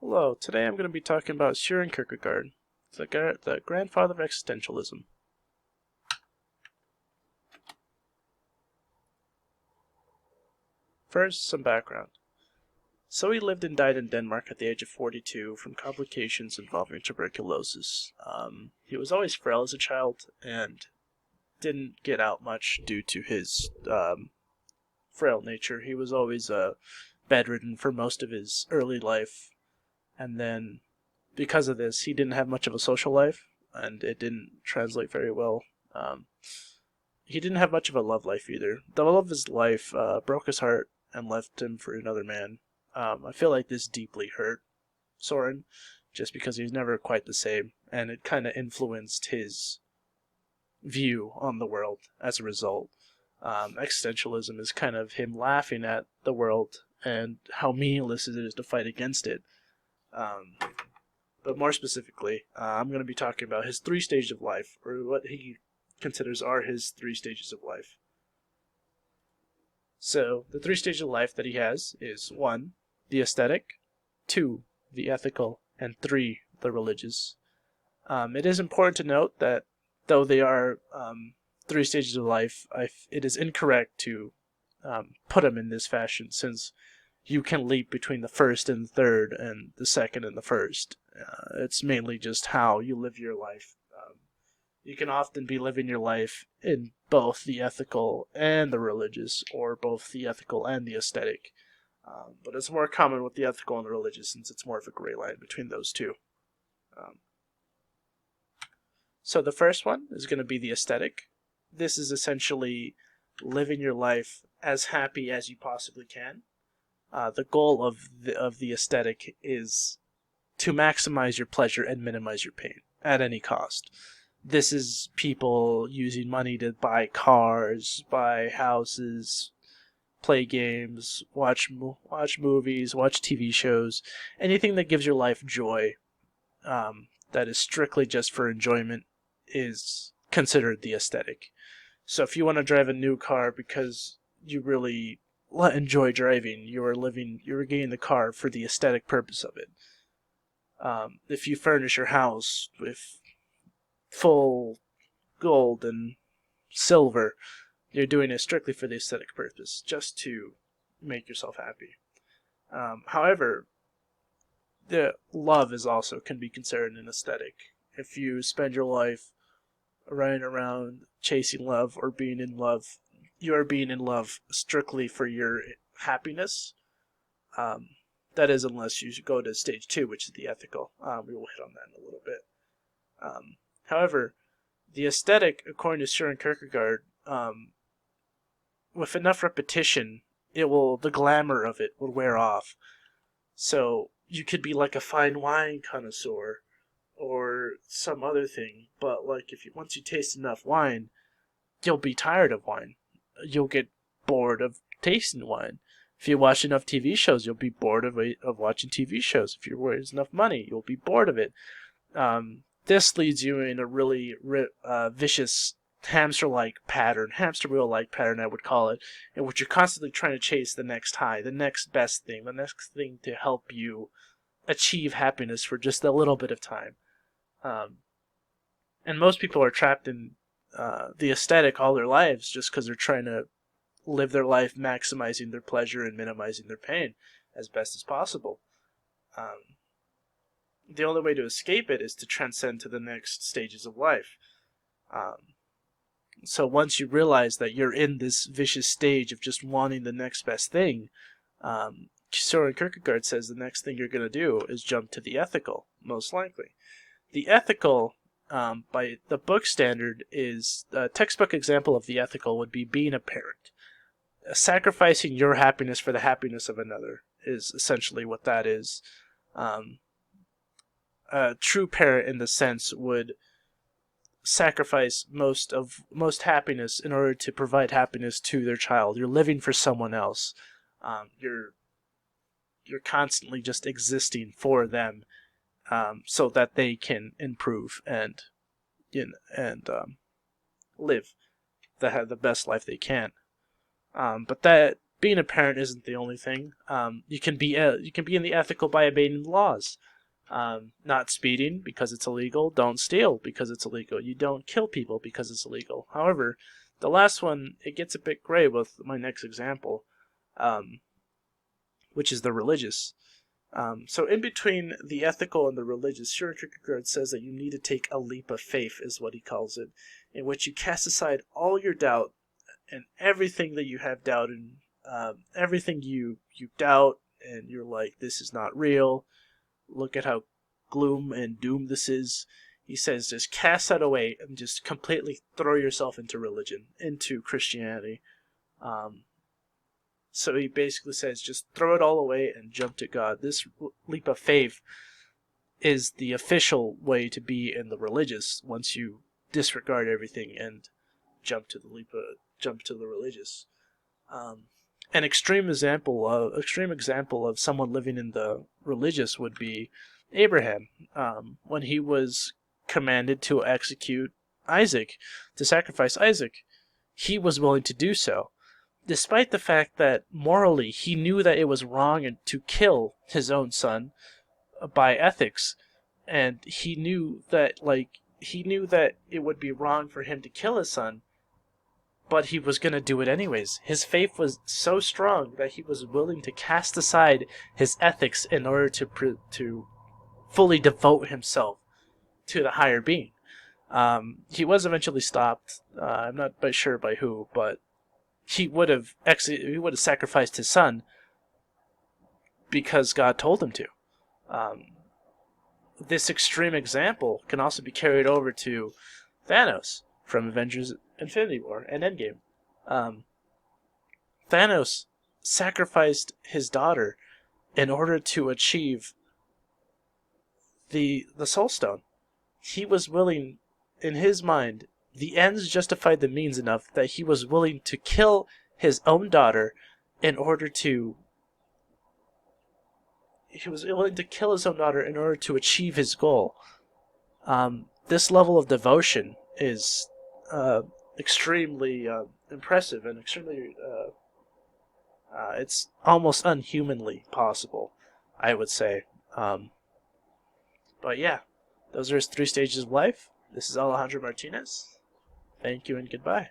Hello, today I'm going to be talking about Soren Kierkegaard, the grandfather of existentialism. First, some background. So he lived and died in Denmark at the age of 42 from complications involving tuberculosis. He was always frail as a child and didn't get out much due to his frail nature. He was always bedridden for most of his early life, and then because of this, he didn't have much of a social life, and it didn't translate very well. Um, he didn't have much of a love life either. The love of his life broke his heart and left him for another man. I feel like this deeply hurt Soren, just because he was never quite the same, and it kind of influenced his view on the world as a result. Existentialism is kind of him laughing at the world and how meaningless it is to fight against it. Um, but more specifically, I'm going to be talking about his three stages of life, or what he considers are his three stages of life. So, the three stages of life that he has is 1, the aesthetic, 2, the ethical, and 3, the religious. It is important to note that though they are three stages of life, it is incorrect to put them in this fashion, since you can leap between the first and the third, and the second and the first. It's mainly just how you live your life. You can often be living your life in both the ethical and the religious, or both the ethical and the aesthetic. But it's more common with the ethical and the religious, since it's more of a gray line between those two. Um, so the first one is going to be the aesthetic. This is essentially living your life as happy as you possibly can. The goal of the aesthetic is to maximize your pleasure and minimize your pain at any cost. This is people using money to buy cars, buy houses, play games, watch movies, watch TV shows, anything that gives your life joy. That is strictly just for enjoyment is considered the aesthetic. So if you want to drive a new car because you really enjoy driving, you're getting the car for the aesthetic purpose of it. If you furnish your house with full gold and silver, you're doing it strictly for the aesthetic purpose, just to make yourself happy. However, the love is also can be considered an aesthetic. If you spend your life running around chasing love or being in love, you are being in love strictly for your happiness. Um, that is, unless you go to stage 2, which is the ethical. We will hit on that in a little bit. However, the aesthetic, according to Soren Kierkegaard, with enough repetition, the glamour of it will wear off. So you could be like a fine wine connoisseur or some other thing, but like once you taste enough wine, you'll be tired of wine. You'll get bored of tasting wine. If you watch enough TV shows, you'll be bored of watching TV shows. If you raise enough money, you'll be bored of it. This leads you in a really vicious hamster wheel-like pattern, I would call it, in which you're constantly trying to chase the next high, the next best thing, the next thing to help you achieve happiness for just a little bit of time. And most people are trapped in the aesthetic all their lives just because they're trying to live their life maximizing their pleasure and minimizing their pain as best as possible. The only way to escape it is to transcend to the next stages of life. So once you realize that you're in this vicious stage of just wanting the next best thing, Soren Kierkegaard says the next thing you're going to do is jump to the ethical, most likely. The ethical, by the book standard, is a textbook example of the ethical would be being a parent. Sacrificing your happiness for the happiness of another is essentially what that is. A true parent, in the sense, would sacrifice most happiness in order to provide happiness to their child. You're living for someone else. You're constantly just existing for them, so that they can improve and live the best life they can. But that being a parent isn't the only thing. You can be in the ethical by obeying the laws. Not speeding because it's illegal. Don't steal because it's illegal. You don't kill people because it's illegal. However, the last one, it gets a bit gray with my next example, which is the religious. So in between the ethical and the religious, Soren Kierkegaard says that you need to take a leap of faith, is what he calls it, in which you cast aside all your doubt and everything that you have doubted, everything you doubt, and you're like, this is not real. Look at how gloom and doom this is. He says just cast that away and just completely throw yourself into religion, into Christianity. So he basically says just throw it all away and jump to God. This leap of faith is the official way to be in the religious once you disregard everything and jump to the religious. An extreme example of someone living in the religious would be Abraham, when he was commanded to sacrifice Isaac. He was willing to do so, despite the fact that morally he knew that it was wrong to kill his own son by ethics, and he knew that it would be wrong for him to kill his son. But he was going to do it anyways. His faith was so strong that he was willing to cast aside his ethics in order to fully devote himself to the higher being. He was eventually stopped. I'm not sure by who, but he would have sacrificed his son because God told him to. This extreme example can also be carried over to Thanos from Avengers Infinity War and Endgame. Thanos sacrificed his daughter in order to achieve the Soul Stone. He was willing, in his mind, the ends justified the means enough that he was willing to kill his own daughter in order to achieve his goal. This level of devotion is extremely impressive and extremely it's almost unhumanly possible, I would say. But yeah, those are his 3 stages of life. This is Alejandro Martinez. Thank you and goodbye.